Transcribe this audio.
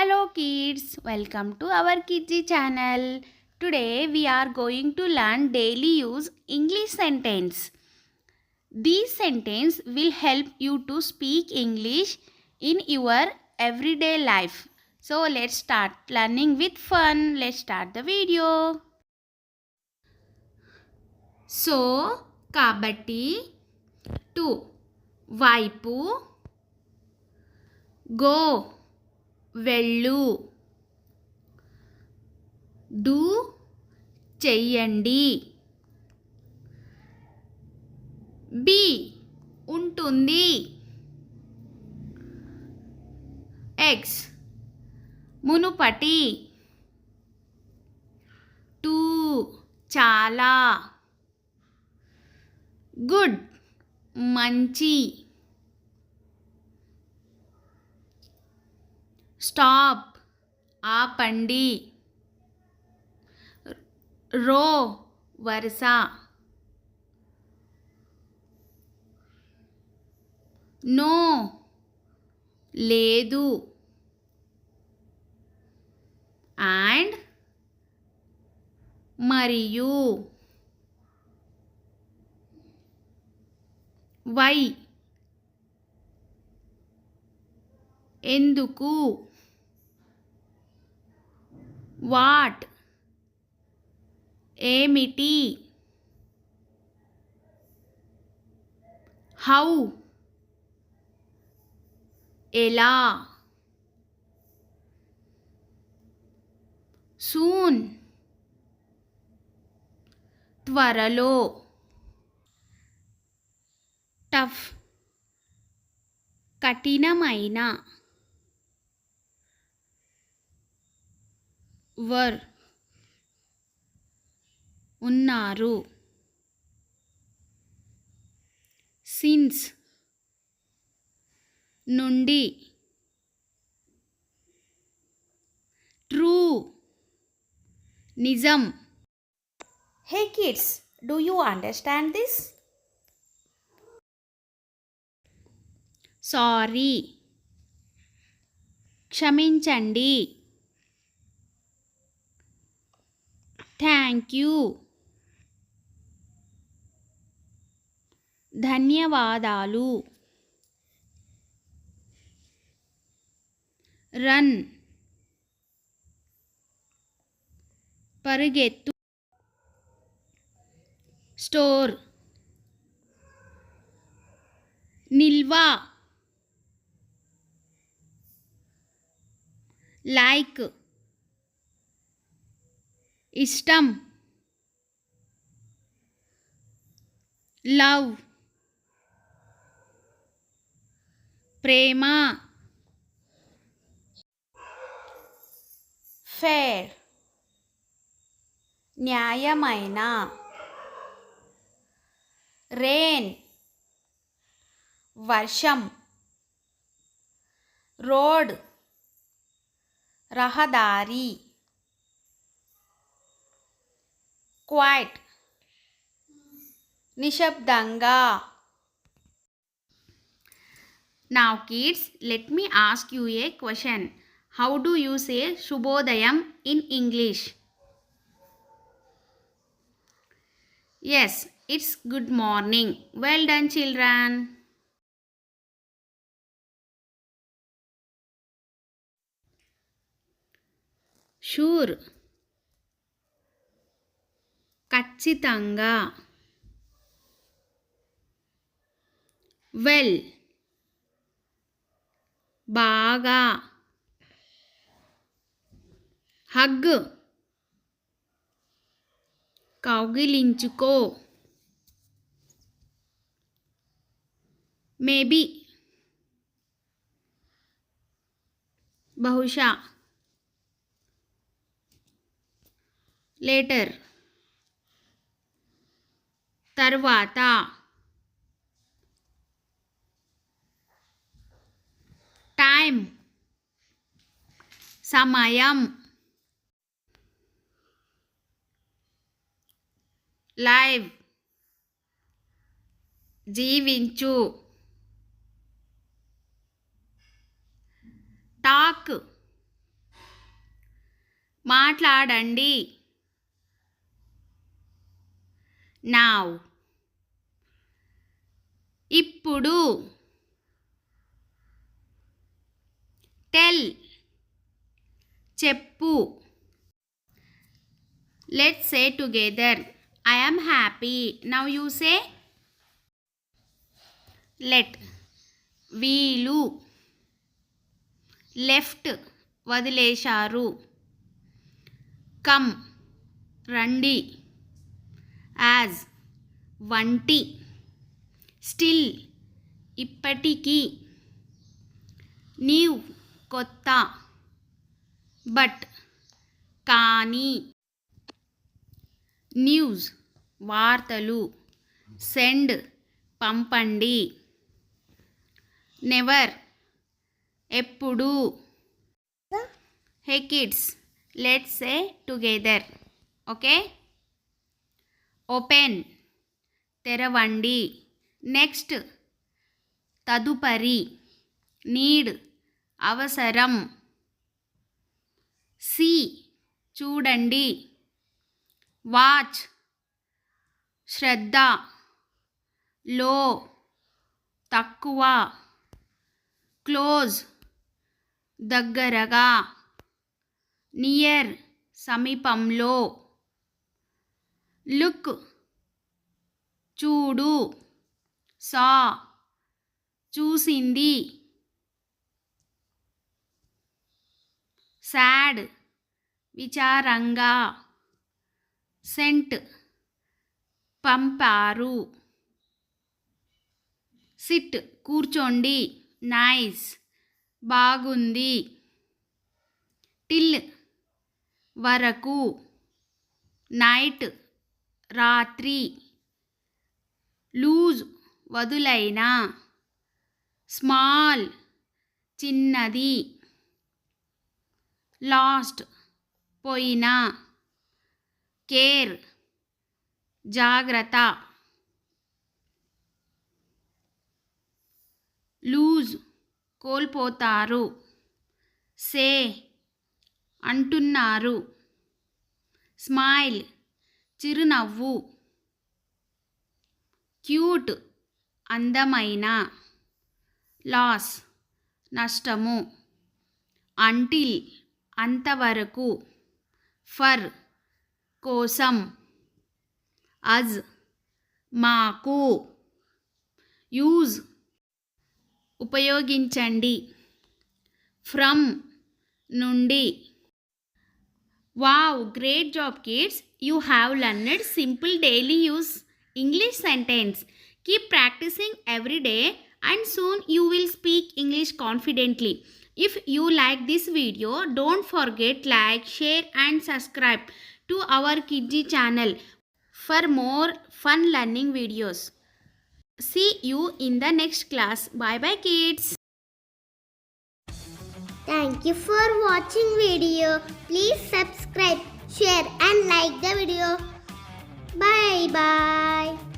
Hello kids, welcome to our Kidzeeforkids channel. Today we are going to learn daily use English sentence. These sentences will help you to speak English in your everyday life. So let's start learning with fun. Let's start the video. So, kabatti to వైపు go వెళ్ళు do చెయ్యండి be ఉంటుంది x మునుపటి to చాలా good మంచి stop ఆపండి రో వరుస నో లేదు అండ్ మరియు వై ఎందుకు వాట్ ఏమిటి హౌ ఎలా సూన్ త్వరలో టఫ్ కఠినమైన వర్ ఉన్నారు సిన్స్ నుండి ట్రూ నిజం Hey kids, do you understand this? Sorry క్షమించండి థ్యాంక్ యూ ధన్యవాదాలు రన్ పరుగెత్తు స్టోర్ నిల్వ లైక్ ఇష్టం లవ్ ప్రేమ ఫేర్ న్యాయమైన రెయిన్ వర్షం రోడ్ రహదారి క్వైట్ నిశ్శబ్దంగా Now kids, let me ask you a question. How do you say Shubhodayam in English? Yes, it's good morning. Well done children. Sure ఖచ్చితంగా well బాగా hug కౌగిలించుకో maybe బహుశా later తర్వాత time సమయం live జీవించు talk మాట్లాడండి. Now. ఇప్పుడు. Tell. చెప్పు. Let's say together. I am happy. Now you say. Let. వీలు. లెఫ్ట్. వదిలేశారు. కమ్. రండి. యాజ్. వంటి. స్టిల్. ఇప్పటికీ. న్యూ. కొత్త. బట్. కానీ. న్యూస్. వార్తలు. సెండ్. పంపండి. నెవర్. ఎప్పుడు. Hey kids, let's say together. Okay. Open. తెరవండి. నెక్స్ట్. తదుపరి. నీడ్. అవసరం. సీ. చూడండి. వాచ్. శ్రద్ధ. లో. తక్కువ. క్లోజ్. దగ్గరగా. నియర్. సమీపంలో. లుక్. చూడు. సా. చూసింది. సాడ్. విచారంగా. సెంట్. పంపారు. సిట్. కూర్చోండి. నైస్. బాగుంది. టిల్. వరకు. నైట్. రాత్రి. లూజ్. వదులైన. స్మాల్. చిన్నది. లాస్ట్. పోయిన. కేర్. జాగ్రత్త. లూజ్. కోల్పోతారు. సే. అంటున్నారు. స్మైల్. చిరునవ్వు. క్యూట్. అందమైన. లాస్. నష్టము. అంటిల్. అంతవరకు. ఫర్. కోసం. అజ్. మాకు. యూజ్. ఉపయోగించండి. ఫ్రమ్. నుండి. Wow, great job kids. You have learned simple daily use English sentence. Keep practicing every day and soon you will speak English confidently. If you like this video, don't forget like, share and subscribe to our Kidzi channel for more fun learning videos. See you in the next class. Bye bye kids. Thank you for watching video. Please subscribe, share and like the video. Bye bye.